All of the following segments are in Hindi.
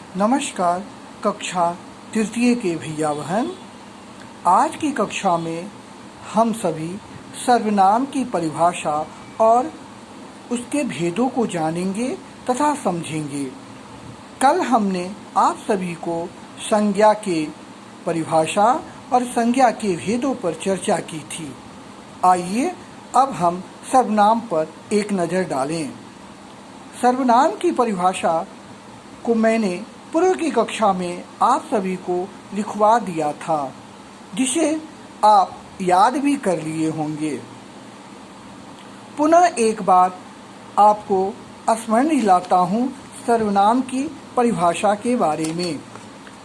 नमस्कार। कक्षा तृतीय के भैया बहन, आज की कक्षा में हम सभी सर्वनाम की परिभाषा और उसके भेदों को जानेंगे तथा समझेंगे। कल हमने आप सभी को संज्ञा के परिभाषा और संज्ञा के भेदों पर चर्चा की थी। आइए अब हम सर्वनाम पर एक नज़र डालें। सर्वनाम की परिभाषा को मैंने पूर्व की कक्षा में आप सभी को लिखवा दिया था, जिसे आप याद भी कर लिए होंगे। पुनः एक बार आपको स्मरण दिलाता हूँ सर्वनाम की परिभाषा के बारे में।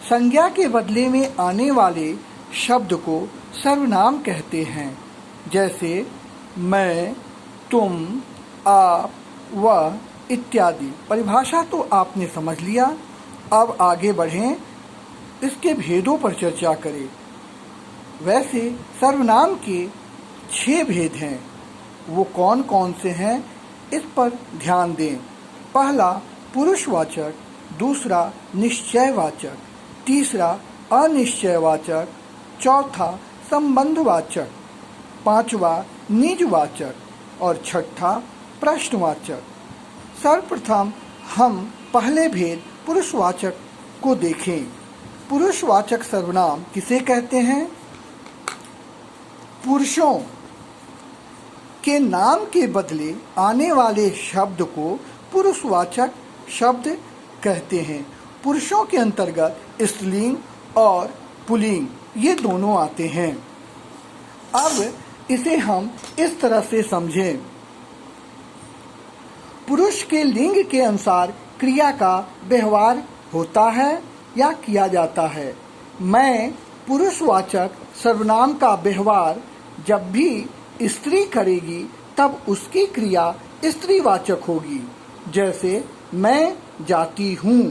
संज्ञा के बदले में आने वाले शब्द को सर्वनाम कहते हैं, जैसे मैं, तुम, आप, वह इत्यादि। परिभाषा तो आपने समझ लिया। अब आगे बढ़ें, इसके भेदों पर चर्चा करें। वैसे सर्वनाम के 6 भेद हैं। वो कौन कौन से हैं, इस पर ध्यान दें। पहला पुरुषवाचक, दूसरा निश्चयवाचक, तीसरा अनिश्चयवाचक, चौथा संबंधवाचक, पांचवा निजवाचक और छठा प्रश्नवाचक। सर्वप्रथम हम पहले भेद पुरुषवाचक को देखें। पुरुषवाचक सर्वनाम किसे कहते हैं? पुरुषों के नाम के बदले आने वाले शब्द को पुरुषवाचक शब्द कहते हैं। पुरुषों के अंतर्गत स्त्रीलिंग और पुल्लिंग ये दोनों आते हैं। अब इसे हम इस तरह से समझें। पुरुष के लिंग के अनुसार क्रिया का व्यवहार होता है या किया जाता है। मैं पुरुषवाचक सर्वनाम का व्यवहार जब भी स्त्री करेगी तब उसकी क्रिया स्त्रीवाचक होगी। जैसे मैं जाती हूँ,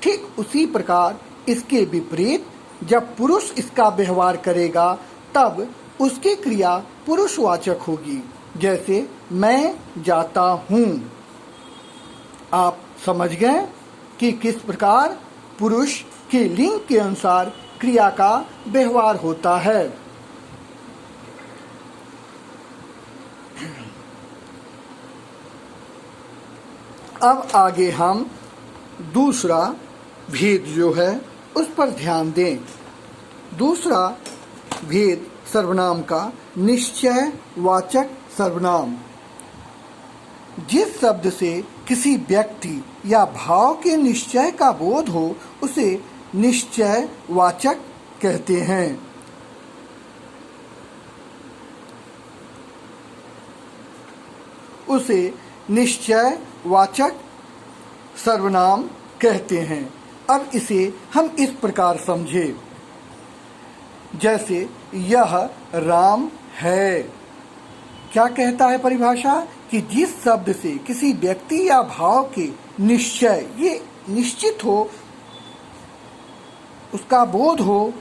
ठीक उसी प्रकार इसके विपरीत जब पुरुष इसका व्यवहार करेगा तब उसकी क्रिया पुरुषवाचक होगी। जैसे मैं जाता हूँ। आप समझ गए कि किस प्रकार पुरुष के लिंग के अनुसार क्रिया का व्यवहार होता है। अब आगे हम दूसरा भेद जो है उस पर ध्यान दें। दूसरा भेद सर्वनाम का निश्चयवाचक सर्वनाम। जिस शब्द से किसी व्यक्ति या भाव के निश्चय का बोध हो उसे निश्चयवाचक कहते हैं। उसे निश्चयवाचक सर्वनाम कहते हैं। अब इसे हम इस प्रकार समझें, जैसे यह राम है। क्या कहता है परिभाषा कि जिस शब्द से किसी व्यक्ति या भाव के निश्चय, ये निश्चित हो, उसका बोध हो,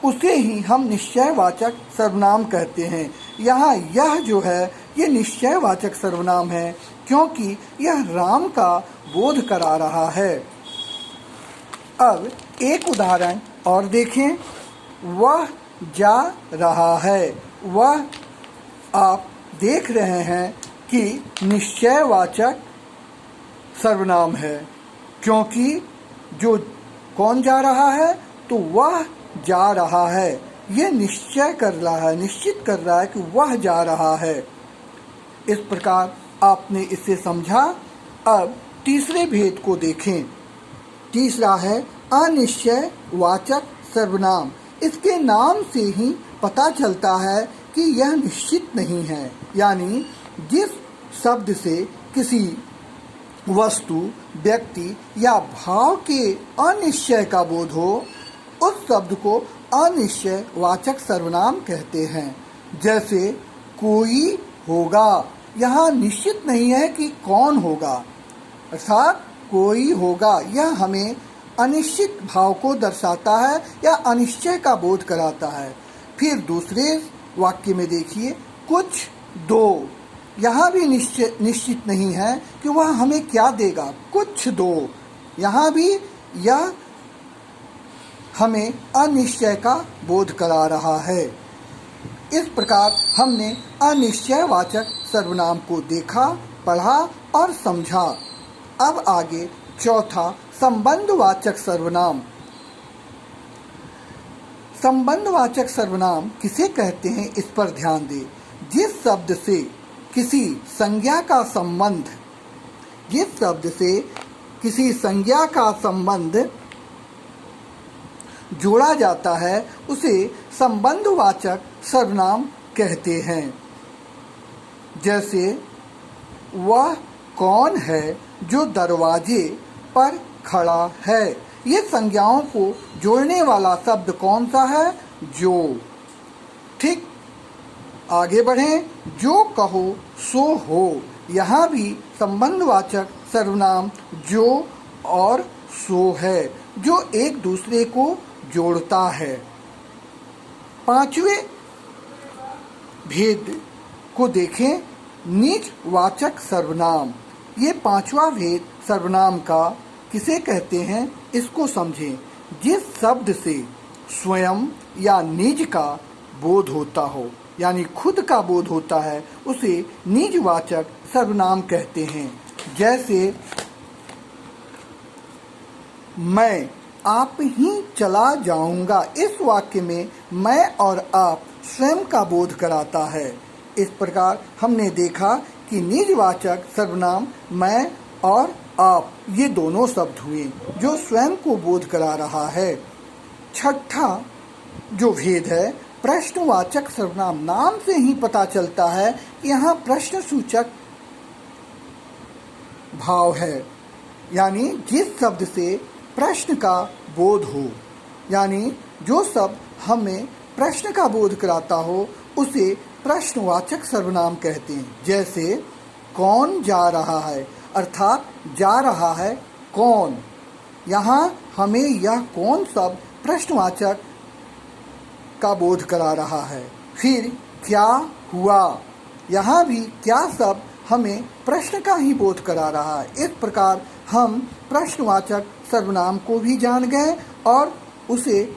उसे ही हम निश्चयवाचक सर्वनाम कहते हैं। यहाँ यह जो है ये निश्चयवाचक सर्वनाम है, क्योंकि यह राम का बोध करा रहा है। अब एक उदाहरण और देखें। वह जा रहा है। वह आप देख रहे हैं कि निश्चयवाचक सर्वनाम है, क्योंकि जो कौन जा रहा है, तो वह जा रहा है। ये निश्चय कर रहा है, निश्चित कर रहा है कि वह जा रहा है। इस प्रकार आपने इसे समझा। अब तीसरे भेद को देखें। तीसरा है अनिश्चयवाचक सर्वनाम। इसके नाम से ही पता चलता है कि यह निश्चित नहीं है। यानी जिस शब्द से किसी वस्तु, व्यक्ति या भाव के अनिश्चय का बोध हो, उस शब्द को अनिश्चयवाचक सर्वनाम कहते हैं। जैसे कोई होगा। यहाँ निश्चित नहीं है कि कौन होगा, अर्थात कोई होगा। यह हमें अनिश्चित भाव को दर्शाता है या अनिश्चय का बोध कराता है। फिर दूसरे वाक्य में देखिए, कुछ दो। यहाँ भी निश्चित नहीं है कि वह हमें क्या देगा, कुछ दो। यहाँ भी यह हमें अनिश्चय का बोध करा रहा है। इस प्रकार हमने अनिश्चयवाचक सर्वनाम को देखा, पढ़ा और समझा। अब आगे चौथा संबंधवाचक सर्वनाम। संबंधवाचक सर्वनाम किसे कहते हैं, इस पर ध्यान दें। जिस शब्द से किसी संज्ञा का संबंध जोड़ा जाता है उसे संबंधवाचक सर्वनाम कहते हैं। जैसे वह कौन है जो दरवाजे पर खड़ा है। ये संज्ञाओं को जोड़ने वाला शब्द कौन सा है? जो। ठीक, आगे बढ़ें। जो कहो सो हो। यहाँ भी संबंधवाचक सर्वनाम जो और सो है, जो एक दूसरे को जोड़ता है। पांचवें भेद को देखें, निजवाचक सर्वनाम। ये पांचवा भेद सर्वनाम का किसे कहते हैं, इसको समझें। जिस शब्द से स्वयं या निज का बोध होता हो, यानी खुद का बोध होता है, उसे निजवाचक सर्वनाम कहते हैं। जैसे मैं आप ही चला जाऊंगा। इस वाक्य में मैं और आप स्वयं का बोध कराता है। इस प्रकार हमने देखा कि निजवाचक सर्वनाम मैं और आप, ये दोनों शब्द हुए जो स्वयं को बोध करा रहा है। छठा जो भेद है, प्रश्नवाचक सर्वनाम। नाम से ही पता चलता है कि यहाँ प्रश्न सूचक भाव है, यानी जिस शब्द से प्रश्न का बोध हो, यानी जो शब्द हमें प्रश्न का बोध कराता हो उसे प्रश्नवाचक सर्वनाम कहते हैं। जैसे कौन जा रहा है, अर्थात जा रहा है कौन। यहाँ हमें यह कौन शब्द प्रश्नवाचक का बोध करा रहा है। फिर क्या हुआ, यहाँ भी क्या शब्द हमें प्रश्न का ही बोध करा रहा है। इस प्रकार हम प्रश्नवाचक सर्वनाम को भी जान गए और उसे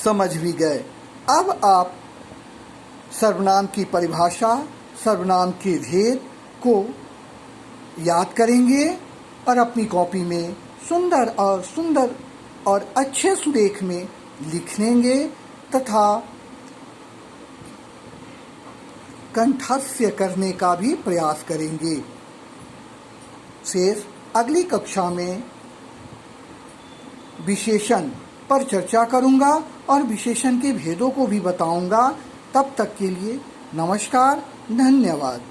समझ भी गए। अब आप सर्वनाम की परिभाषा, सर्वनाम के भेद को याद करेंगे और अपनी कॉपी में सुंदर और अच्छे सुरेख में लिख लेंगे तथा कंठस्थ करने का भी प्रयास करेंगे। शेष अगली कक्षा में विशेषण पर चर्चा करूंगा और विशेषण के भेदों को भी बताऊंगा। तब तक के लिए नमस्कार, धन्यवाद।